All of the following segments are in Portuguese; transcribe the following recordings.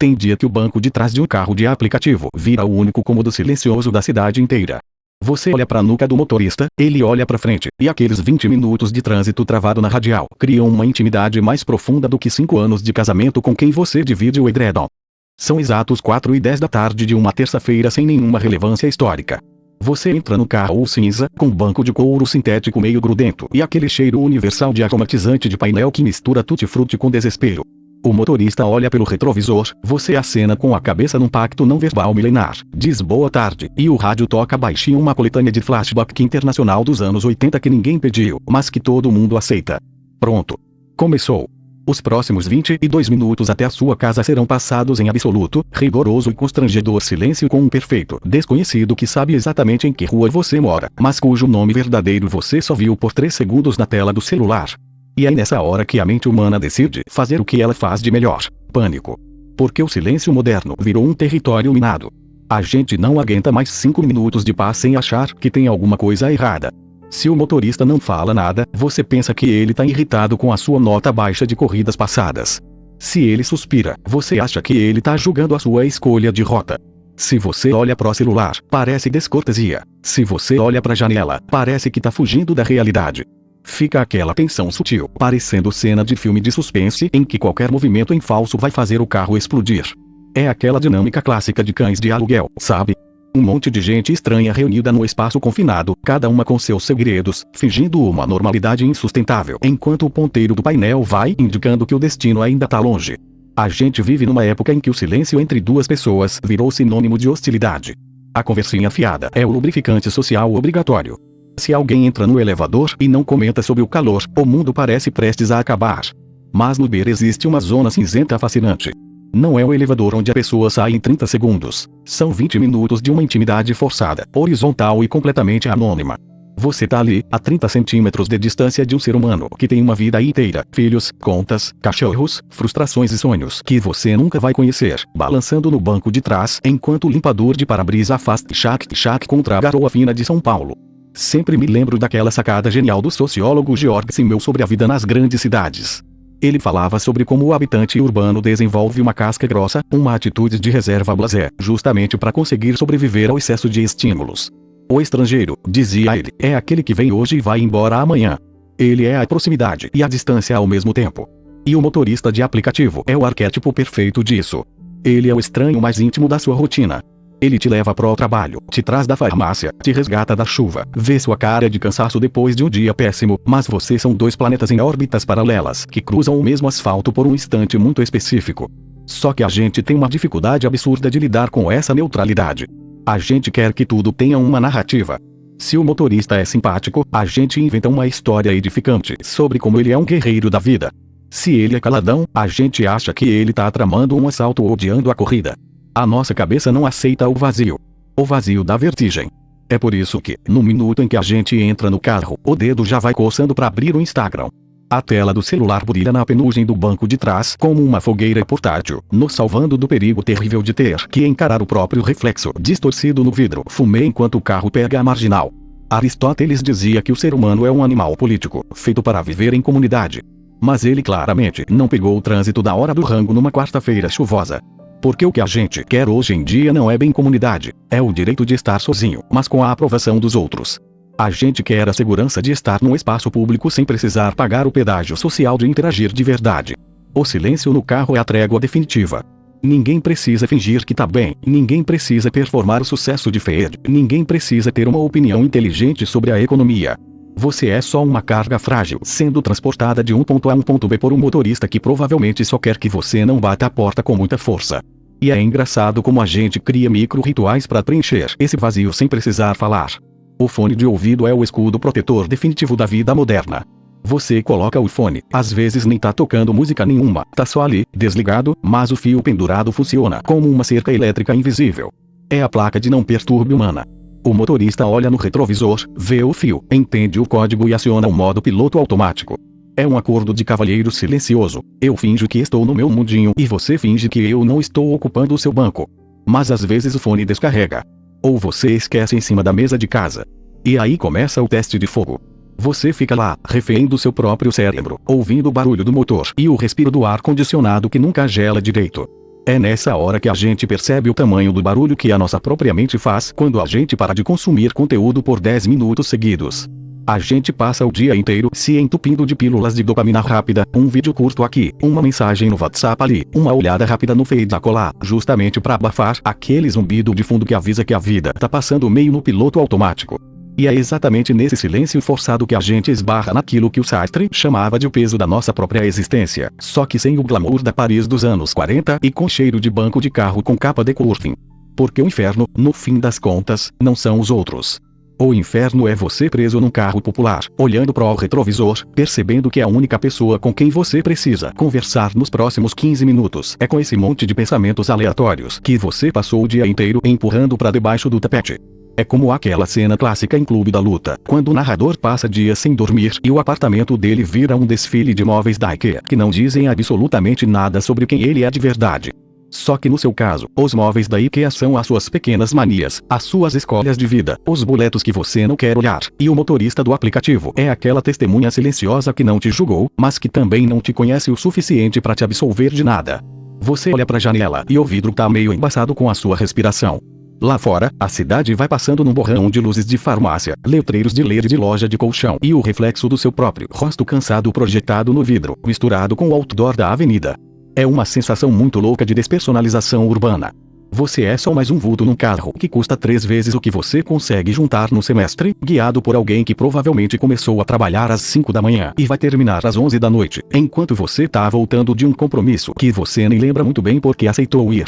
Tem dia que o banco de trás de um carro de aplicativo vira o único cômodo silencioso da cidade inteira. Você olha pra nuca do motorista, ele olha pra frente, e aqueles 20 minutos de trânsito travado na radial criam uma intimidade mais profunda do que 5 anos de casamento com quem você divide o edredom. São exatos 4:10 da tarde de uma terça-feira sem nenhuma relevância histórica. Você entra no carro cinza, com banco de couro sintético meio grudento e aquele cheiro universal de aromatizante de painel que mistura tutti-frutti com desespero. O motorista olha pelo retrovisor, você acena com a cabeça num pacto não verbal milenar, diz boa tarde, e o rádio toca baixinho uma coletânea de flashback internacional dos anos 80 que ninguém pediu, mas que todo mundo aceita. Pronto. Começou. Os próximos 22 minutos até a sua casa serão passados em absoluto, rigoroso e constrangedor silêncio com um perfeito desconhecido que sabe exatamente em que rua você mora, mas cujo nome verdadeiro você só viu por 3 segundos na tela do celular. E é nessa hora que a mente humana decide fazer o que ela faz de melhor: pânico. Porque o silêncio moderno virou um território minado. A gente não aguenta mais 5 minutos de paz sem achar que tem alguma coisa errada. Se o motorista não fala nada, você pensa que ele tá irritado com a sua nota baixa de corridas passadas. Se ele suspira, você acha que ele tá julgando a sua escolha de rota. Se você olha pro celular, parece descortesia. Se você olha pra janela, parece que tá fugindo da realidade. Fica aquela tensão sutil, parecendo cena de filme de suspense em que qualquer movimento em falso vai fazer o carro explodir. É aquela dinâmica clássica de cães de aluguel, sabe? Um monte de gente estranha reunida no espaço confinado, cada uma com seus segredos, fingindo uma normalidade insustentável, enquanto o ponteiro do painel vai indicando que o destino ainda tá longe. A gente vive numa época em que o silêncio entre duas pessoas virou sinônimo de hostilidade. A conversinha fiada é o lubrificante social obrigatório. Se alguém entra no elevador e não comenta sobre o calor, o mundo parece prestes a acabar. Mas no Uber existe uma zona cinzenta fascinante. Não é o elevador onde a pessoa sai em 30 segundos. São 20 minutos de uma intimidade forçada, horizontal e completamente anônima. Você tá ali, a 30 centímetros de distância de um ser humano que tem uma vida inteira, filhos, contas, cachorros, frustrações e sonhos que você nunca vai conhecer, balançando no banco de trás enquanto o limpador de para-brisa faz tchac-tchac contra a garoa fina de São Paulo. Sempre me lembro daquela sacada genial do sociólogo Georg Simmel sobre a vida nas grandes cidades. Ele falava sobre como o habitante urbano desenvolve uma casca grossa, uma atitude de reserva blasé, justamente para conseguir sobreviver ao excesso de estímulos. O estrangeiro, dizia ele, é aquele que vem hoje e vai embora amanhã. Ele é a proximidade e a distância ao mesmo tempo. E o motorista de aplicativo é o arquétipo perfeito disso. Ele é o estranho mais íntimo da sua rotina. Ele te leva pro trabalho, te traz da farmácia, te resgata da chuva, vê sua cara de cansaço depois de um dia péssimo, mas vocês são 2 planetas em órbitas paralelas que cruzam o mesmo asfalto por um instante muito específico. Só que a gente tem uma dificuldade absurda de lidar com essa neutralidade. A gente quer que tudo tenha uma narrativa. Se o motorista é simpático, a gente inventa uma história edificante sobre como ele é um guerreiro da vida. Se ele é caladão, a gente acha que ele tá tramando um assalto ou odiando a corrida. A nossa cabeça não aceita o vazio. O vazio dá vertigem. É por isso que, no minuto em que a gente entra no carro, o dedo já vai coçando para abrir o Instagram. A tela do celular brilha na penugem do banco de trás como uma fogueira portátil, nos salvando do perigo terrível de ter que encarar o próprio reflexo distorcido no vidro fumê enquanto o carro pega a marginal. Aristóteles dizia que o ser humano é um animal político, feito para viver em comunidade. Mas ele claramente não pegou o trânsito da hora do rango numa quarta-feira chuvosa. Porque o que a gente quer hoje em dia não é bem comunidade, é o direito de estar sozinho, mas com a aprovação dos outros. A gente quer a segurança de estar num espaço público sem precisar pagar o pedágio social de interagir de verdade. O silêncio no carro é a trégua definitiva. Ninguém precisa fingir que tá bem, ninguém precisa performar o sucesso de Fed, ninguém precisa ter uma opinião inteligente sobre a economia. Você é só uma carga frágil sendo transportada de um ponto A a um ponto B por um motorista que provavelmente só quer que você não bata a porta com muita força. E é engraçado como a gente cria micro-rituais para preencher esse vazio sem precisar falar. O fone de ouvido é o escudo protetor definitivo da vida moderna. Você coloca o fone, às vezes nem tá tocando música nenhuma, tá só ali, desligado, mas o fio pendurado funciona como uma cerca elétrica invisível. É a placa de não perturbe humana. O motorista olha no retrovisor, vê o fio, entende o código e aciona o modo piloto automático. É um acordo de cavalheiro silencioso. Eu finjo que estou no meu mundinho e você finge que eu não estou ocupando o seu banco. Mas às vezes o fone descarrega. Ou você esquece em cima da mesa de casa. E aí começa o teste de fogo. Você fica lá, refém do seu próprio cérebro, ouvindo o barulho do motor e o respiro do ar-condicionado que nunca gela direito. É nessa hora que a gente percebe o tamanho do barulho que a nossa própria mente faz quando a gente para de consumir conteúdo por 10 minutos seguidos. A gente passa o dia inteiro se entupindo de pílulas de dopamina rápida, um vídeo curto aqui, uma mensagem no WhatsApp ali, uma olhada rápida no Face acolá, justamente para abafar aquele zumbido de fundo que avisa que a vida tá passando meio no piloto automático. E é exatamente nesse silêncio forçado que a gente esbarra naquilo que o Sartre chamava de o peso da nossa própria existência, só que sem o glamour da Paris dos anos 40 e com cheiro de banco de carro com capa de Curvin. Porque o inferno, no fim das contas, não são os outros. O inferno é você preso num carro popular, olhando pro retrovisor, percebendo que a única pessoa com quem você precisa conversar nos próximos 15 minutos é com esse monte de pensamentos aleatórios que você passou o dia inteiro empurrando pra debaixo do tapete. É como aquela cena clássica em Clube da Luta, quando o narrador passa dias sem dormir e o apartamento dele vira um desfile de móveis da IKEA que não dizem absolutamente nada sobre quem ele é de verdade. Só que no seu caso, os móveis da IKEA são as suas pequenas manias, as suas escolhas de vida, os boletos que você não quer olhar, e o motorista do aplicativo é aquela testemunha silenciosa que não te julgou, mas que também não te conhece o suficiente para te absolver de nada. Você olha pra janela e o vidro tá meio embaçado com a sua respiração. Lá fora, a cidade vai passando num borrão de luzes de farmácia, letreiros de ler de loja de colchão e o reflexo do seu próprio rosto cansado projetado no vidro, misturado com o outdoor da avenida. É uma sensação muito louca de despersonalização urbana. Você é só mais um vulto num carro que custa 3 vezes o que você consegue juntar no semestre, guiado por alguém que provavelmente começou a trabalhar às 5 da manhã e vai terminar às 11 da noite, enquanto você tá voltando de um compromisso que você nem lembra muito bem porque aceitou ir.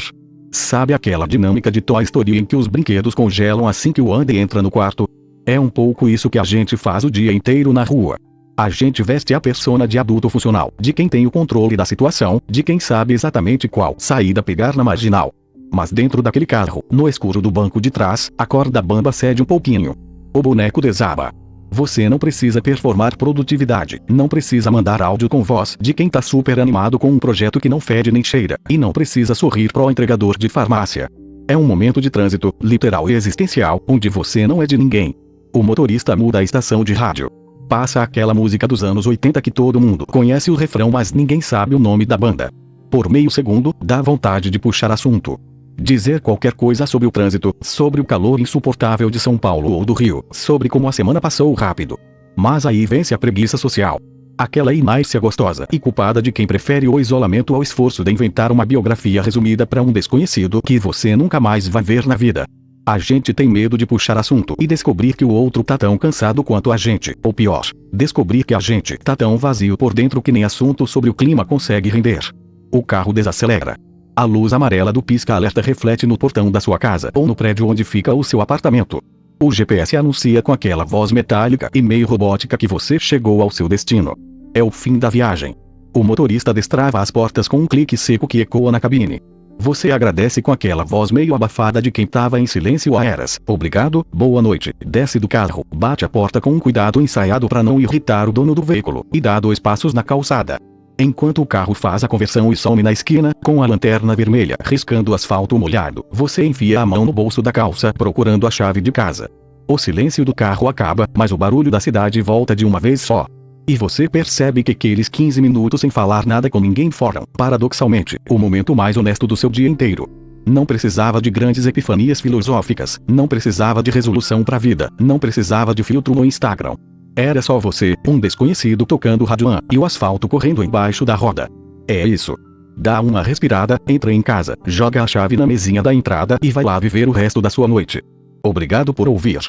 Sabe aquela dinâmica de Toy Story em que os brinquedos congelam assim que o Andy entra no quarto? É um pouco isso que a gente faz o dia inteiro na rua. A gente veste a persona de adulto funcional, de quem tem o controle da situação, de quem sabe exatamente qual saída pegar na marginal. Mas dentro daquele carro, no escuro do banco de trás, a corda bamba cede um pouquinho. O boneco desaba. Você não precisa performar produtividade, não precisa mandar áudio com voz de quem tá super animado com um projeto que não fede nem cheira, e não precisa sorrir pro entregador de farmácia. É um momento de trânsito, literal e existencial, onde você não é de ninguém. O motorista muda a estação de rádio. Passa aquela música dos anos 80 que todo mundo conhece o refrão mas ninguém sabe o nome da banda. Por meio segundo, dá vontade de puxar assunto. Dizer qualquer coisa sobre o trânsito, sobre o calor insuportável de São Paulo ou do Rio, sobre como a semana passou rápido. Mas aí vence a preguiça social. Aquela inércia gostosa e culpada de quem prefere o isolamento ao esforço de inventar uma biografia resumida para um desconhecido que você nunca mais vai ver na vida. A gente tem medo de puxar assunto e descobrir que o outro tá tão cansado quanto a gente, ou pior, descobrir que a gente tá tão vazio por dentro que nem assunto sobre o clima consegue render. O carro desacelera. A luz amarela do pisca-alerta reflete no portão da sua casa ou no prédio onde fica o seu apartamento. O GPS anuncia com aquela voz metálica e meio robótica que você chegou ao seu destino. É o fim da viagem. O motorista destrava as portas com um clique seco que ecoa na cabine. Você agradece com aquela voz meio abafada de quem tava em silêncio há eras. Obrigado, boa noite. Desce do carro, bate a porta com um cuidado ensaiado para não irritar o dono do veículo, e dá 2 passos na calçada. Enquanto o carro faz a conversão e some na esquina, com a lanterna vermelha riscando o asfalto molhado, você enfia a mão no bolso da calça procurando a chave de casa. O silêncio do carro acaba, mas o barulho da cidade volta de uma vez só. E você percebe que aqueles 15 minutos sem falar nada com ninguém foram, paradoxalmente, o momento mais honesto do seu dia inteiro. Não precisava de grandes epifanias filosóficas, não precisava de resolução pra vida, não precisava de filtro no Instagram. Era só você, um desconhecido tocando Radioan e o asfalto correndo embaixo da roda. É isso. Dá uma respirada, entra em casa, joga a chave na mesinha da entrada e vai lá viver o resto da sua noite. Obrigado por ouvir.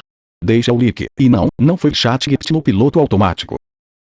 Deixa o like, e não foi ChatGPT no piloto automático.